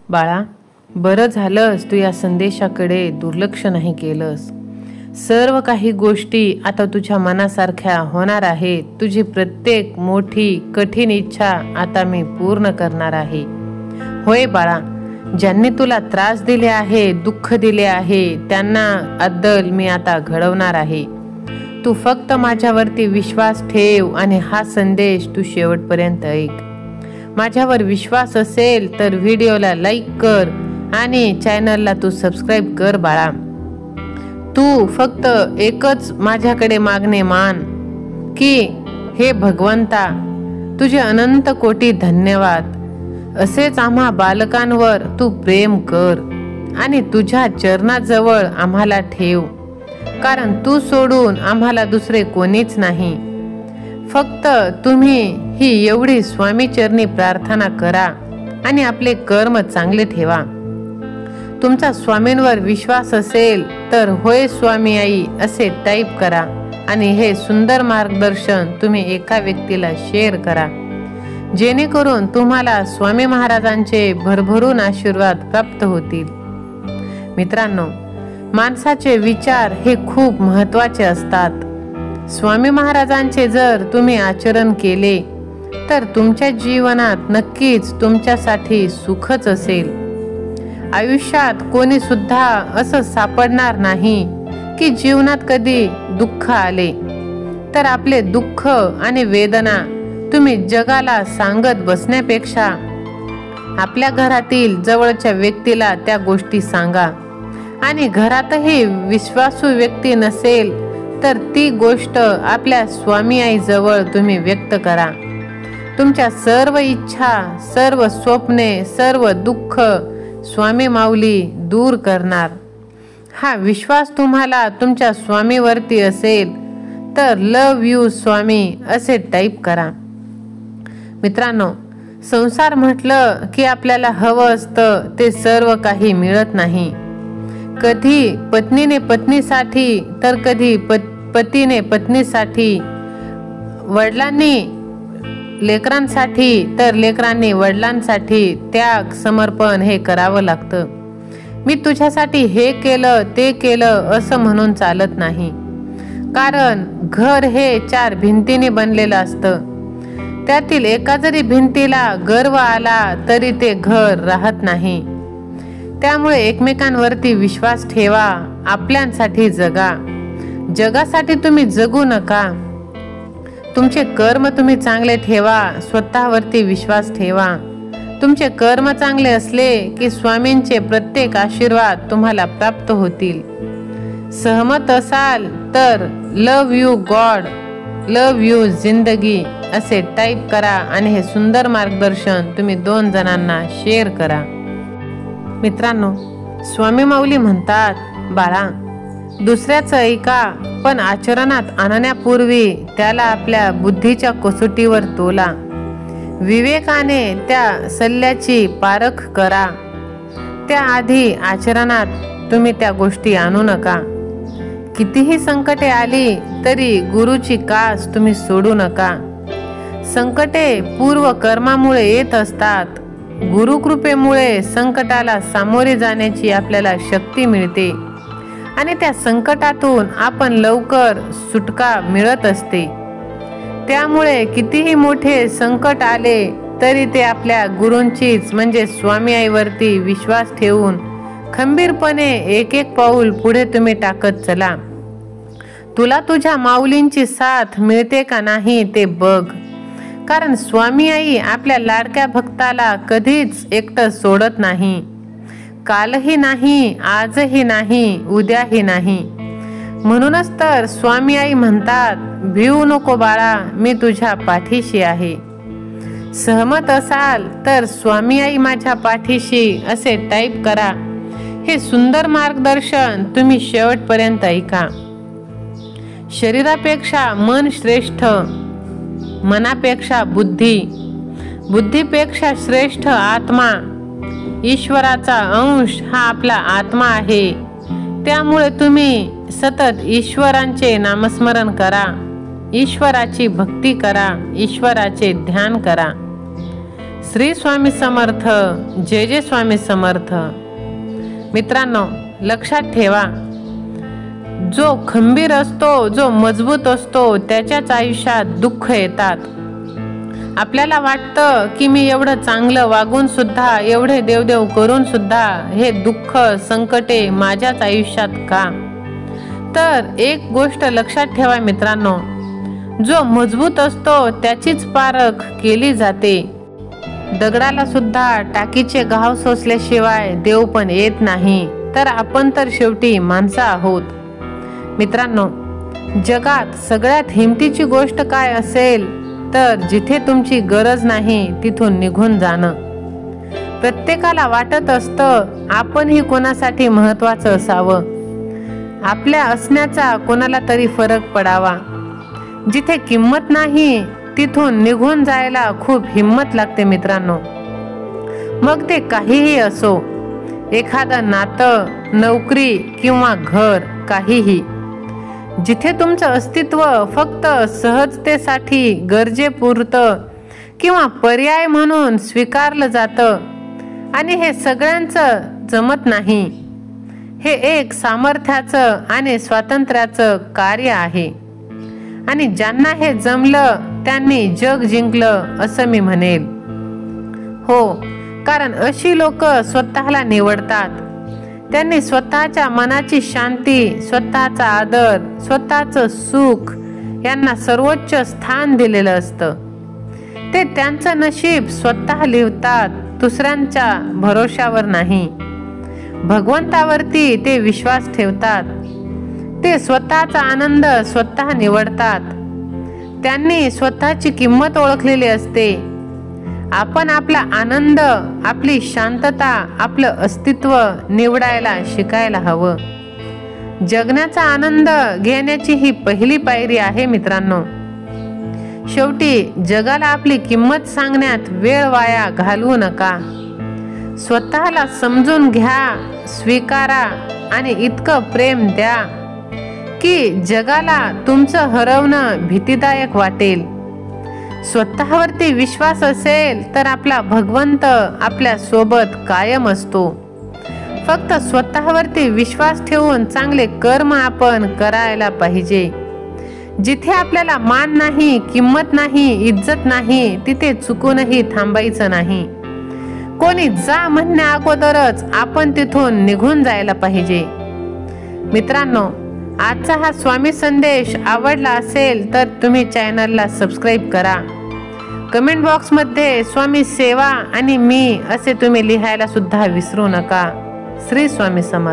बाळा, बरं झालंस तू या संदेशाकडे दुर्लक्ष नाही केलंस. सर्व काही गोष्टी आता तुझ्या मनासारख्या होणार आहेत. तुझी प्रत्येक मोठी कठीण इच्छा आता मी पूर्ण करणार आहे. होय बाळा, ज्यांनी तुला त्रास दिले आहे, दुःख दिले आहे, त्यांना अद्दल मी आता घडवणार आहे. तू फक्त माझ्यावरती विश्वास ठेव आणि हा संदेश तू शेवटपर्यंत ऐक. माझ्यावर विश्वास असेल तर व्हिडिओला लाईक कर आणि चॅनलला तू सबस्क्राईब कर बाळा. तू फक्त एकच माझ्याकडे मागणे मान की हे भगवंता, तुझे अनंत कोटी धन्यवाद. असेच आम्हा बालकांवर तू प्रेम कर आणि तुझ्या चरणाजवळ आम्हाला ठेव, कारण तू सोडून आम्हाला दुसरे कोणीच नाही. फक्त तुम्ही ही एवढी स्वामी चरणी प्रार्थना करा आणि आपले कर्म चांगले ठेवा. तुमचा स्वामींवर विश्वास असेल तर होय स्वामी आई असे टाईप करा आणि हे सुंदर मार्गदर्शन तुम्ही एका व्यक्तीला शेअर करा, जेणेकरून तुम्हाला स्वामी महाराजांचे भरभरून आशीर्वाद प्राप्त होतील. मित्रांनो, माणसाचे विचार हे खूप महत्त्वाचे असतात. स्वामी महाराजांचे जर तुम्ही आचरण केले तर तुमच्या जीवनात नक्कीच तुमच्यासाठी सुखच असेल. आयुष्यात कोणी सुद्धा असं सापडणार नाही की जीवनात कधी दुःख आले तर आपले दुःख आणि वेदना तुम्ही जगाला सांगत बसण्यापेक्षा आपल्या घरातील जवळच्या व्यक्तीला त्या गोष्टी सांगा. आणि घरातही विश्वासू व्यक्ती नसेल तर ती गोष्ट आपल्या स्वामी आईजवळ तुम्ही व्यक्त करा. तुमच्या सर्व इच्छा, सर्व स्वप्ने, सर्व दुःख स्वामी माऊली दूर करणार. हा विश्वास तुम्हाला तुमच्या स्वामीवरती असेल तर लव यू स्वामी असे टाईप करा. मित्रांनो, संसार म्हटलं की आपल्याला हवं असतं ते सर्व काही मिळत नाही. कधी पत्नीने पत्नीसाठी तर कधी पतीने पत्नीसाठी, वडिलांनी लेकरांसाठी तर लेकरांनी वडिलांसाठी त्याग समर्पण हे करावं लागतं. मी तुझ्यासाठी हे केलं ते केलं असं म्हणून चालत नाही, कारण घर हे 4 भिंतीने बनलेलं असतं. त्यातील एका जरी भिंतीला गर्व आला तरी ते घर राहत नाही. त्यामुळे एकमेकांवरती विश्वास ठेवा, आपल्यांसाठी जगा. जगासाठी तुम्ही जगू नका. तुमचे कर्म तुम्ही चांगले ठेवा, स्वतःवरती विश्वास ठेवा. तुमचे कर्म चांगले असले की स्वामींचे प्रत्येक आशीर्वाद तुम्हाला प्राप्त होतील. सहमत असाल तर लव यू गॉड, लव यू जिंदगी असे टाईप करा आणि हे सुंदर मार्गदर्शन तुम्ही 2 जणांना शेअर करा. मित्रांनो, स्वामी माऊली म्हणतात, बाळा, दुसऱ्याचं ऐका पण आचरणात आणण्यापूर्वी त्याला आपल्या बुद्धीच्या कसोटीवर तोला. विवेकाने त्या सल्ल्याची पारख करा. त्याआधी आचरणात तुम्ही त्या गोष्टी आणू नका. कितीही संकटे आली तरी गुरुची कास तुम्ही सोडू नका. संकटे पूर्व कर्मामुळे येत असतात. गुरुकृपेमुळे संकटाला सामोरे जाण्याची आपल्याला शक्ती मिळते आणि त्या संकटातून आपण लवकर सुटका मिळत असते. त्यामुळे कितीही मोठे संकट आले तरी ते आपल्या गुरूंचीच म्हणजे स्वामी आईवरती विश्वास ठेवून खंबीरपणे एक एक पाऊल पुढे तुम्ही टाकत चला. तुला तुझ्या माऊलींची साथ मिळते का नाही ते बघ, कारण स्वामी आई आपल्या लाडक्या भक्ताला कधीच एकटं सोडत नाही. कालही नाही, आजही नाही, उद्याही नाही. म्हणूनच तर स्वामी आई म्हणतात, भिवू नको बाळा, मी तुझ्या पाठीशी आहे. सहमत असाल तर स्वामी आई माझ्या पाठीशी असे टाईप करा. हे सुंदर मार्गदर्शन तुम्ही शेवटपर्यंत ऐका. शरीरापेक्षा मन श्रेष्ठ, मनापेक्षा बुद्धी, बुद्धीपेक्षा श्रेष्ठ आत्मा. ईश्वराचा अंश हा आपला आत्मा आहे. त्यामुळे तुम्ही सतत ईश्वरांचे नामस्मरण करा, ईश्वराची भक्ती करा, ईश्वराचे ध्यान करा. श्री स्वामी समर्थ. जय जय स्वामी समर्थ. मित्रांनो, लक्षात ठेवा, जो खंबीर असतो, जो मजबूत असतो, त्याच्याच आयुष्यात दुःख येतात. आपल्याला वाटतं की मी एवढं चांगलं वागून सुद्धा, एवढे देवदेव करून सुद्धा हे दुःख संकटे माझ्याच आयुष्यात का? तर एक गोष्ट लक्षात ठेवा मित्रांनो, जो मजबूत असतो त्याचीच पारख केली जाते. दगडाला सुद्धा टाकीचे घाव सोसल्याशिवाय देव पण येत नाही, तर आपण तर शेवटी माणसं आहोत. मित्रांनो, जगात सगळ्यात हिमतीची गोष्ट काय असेल तर जिथे तुमची गरज नाही तिथून निघून जाणं. प्रत्येकाला वाटत असतं आपणही कोणासाठी महत्त्वाचं असावं, आपल्या असण्याचा कोणाला तरी फरक पडावा. जिथे किंमत नाही तिथून निघून जायला खूप हिंमत लागते मित्रांनो. मग ते काहीही असो, एखादं नातं, नोकरी किंवा घर, काहीही. जिथे तुमचं अस्तित्व फक्त सहजतेसाठी, गरजेपुरतं किंवा पर्याय म्हणून स्वीकारलं जातं आणि हे सगळ्यांचं जमत नाही. हे एक सामर्थ्याचं आणि स्वातंत्र्याचं कार्य आहे आणि ज्यांना हे जमलं त्यांनी जग जिंकलं असं मी म्हणेल. हो, कारण अशी लोक स्वतःला निवडतात. त्यांनी स्वतःच्या मनाची शांती, स्वतःचा आदर, स्वतःचं सुख यांना सर्वोच्च स्थान दिलेलं असतं. ते त्यांचं नशीब स्वतः लिहितात, दुसऱ्यांच्या भरोशावर नाही. भगवंतावरती ते विश्वास ठेवतात. ते स्वतःचा आनंद स्वतः निवडतात. त्यांनी स्वतःची किंमत ओळखलेली असते. आपण आपला आनंद, आपली शांतता, आपलं अस्तित्व निवडायला शिकायला हवं. जगण्याचा आनंद घेण्याची ही पहिली पायरी आहे मित्रांनो. शेवटी जगाला आपली किंमत सांगण्यात वेळ वाया घालवू नका. स्वतःला समजून घ्या, स्वीकारा आणि इतकं प्रेम द्या की जगाला तुमचं हरवणं भीतीदायक वाटेल. स्वतःवरती विश्वास असेल तर आपला भगवंत आपल्या सोबत कायम असतो. फक्त स्वतःवरती विश्वास ठेवून चांगले कर्म आपण करायला पाहिजे. जिथे आपल्याला मान नाही, किंमत नाही, इज्जत नाही, तिथे चुकूनही थांबायचं नाही. कोणी जा म्हणण्या अगोदरच आपण तिथून निघून जायला पाहिजे. मित्रांनो, आजचा हा स्वामी संदेश आवडला असेल तर तुम्ही चॅनलला सबस्क्राईब करा. कमेंट बॉक्समध्ये स्वामी सेवा आणि मी असे तुम्ही लिहायला सुद्धा विसरू नका. श्री स्वामी समर्थ.